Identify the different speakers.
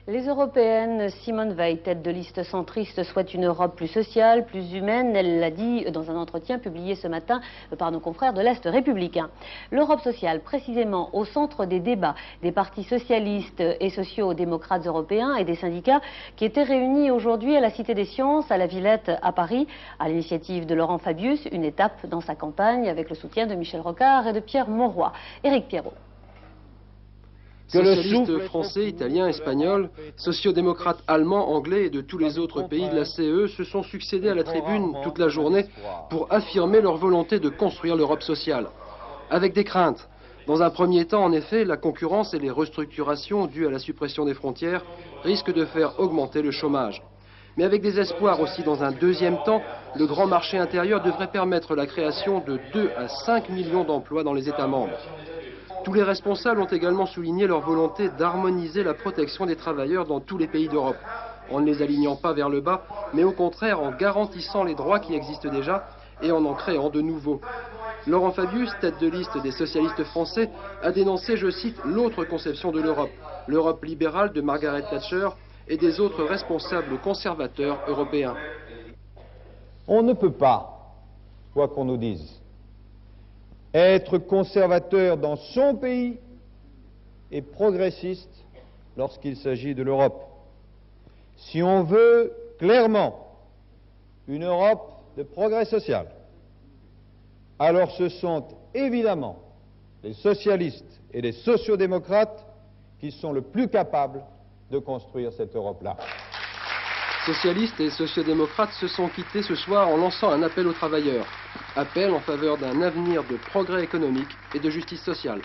Speaker 1: Les européennes, Simone Veil, tête de liste centriste, souhaite une Europe plus sociale, plus humaine. Elle l'a dit dans un entretien publié ce matin par nos confrères de l'Est républicain. L'Europe sociale, précisément au centre des débats des partis socialistes et sociaux-démocrates européens et des syndicats qui étaient réunis aujourd'hui à la Cité des Sciences, à la Villette, à Paris, à l'initiative de Laurent Fabius, une étape dans sa campagne avec le soutien de Michel Rocard et de Pierre Mauroy. Éric Pierrot.
Speaker 2: Socialistes français, italiens, espagnols, sociodémocrates allemands, anglais et de tous les autres pays de la CE se sont succédés à la tribune toute la journée pour affirmer leur volonté de construire l'Europe sociale. Avec des craintes. Dans un premier temps, en effet, la concurrence et les restructurations dues à la suppression des frontières risquent de faire augmenter le chômage. Mais avec des espoirs aussi dans un deuxième temps, le grand marché intérieur devrait permettre la création de 2 à 5 millions d'emplois dans les États membres. Tous les responsables ont également souligné leur volonté d'harmoniser la protection des travailleurs dans tous les pays d'Europe, en ne les alignant pas vers le bas, mais au contraire en garantissant les droits qui existent déjà et en créant de nouveaux. Laurent Fabius, tête de liste des socialistes français, a dénoncé, je cite, l'autre conception de l'Europe, l'Europe libérale de Margaret Thatcher et des autres responsables conservateurs européens.
Speaker 3: On ne peut pas, quoi qu'on nous dise, être conservateur dans son pays et progressiste lorsqu'il s'agit de l'Europe. Si on veut clairement une Europe de progrès social, alors ce sont évidemment les socialistes et les sociodémocrates qui sont le plus capables de construire cette Europe-là.
Speaker 2: Socialistes et sociodémocrates se sont quittés ce soir en lançant un appel aux travailleurs. Appel en faveur d'un avenir de progrès économique et de justice sociale.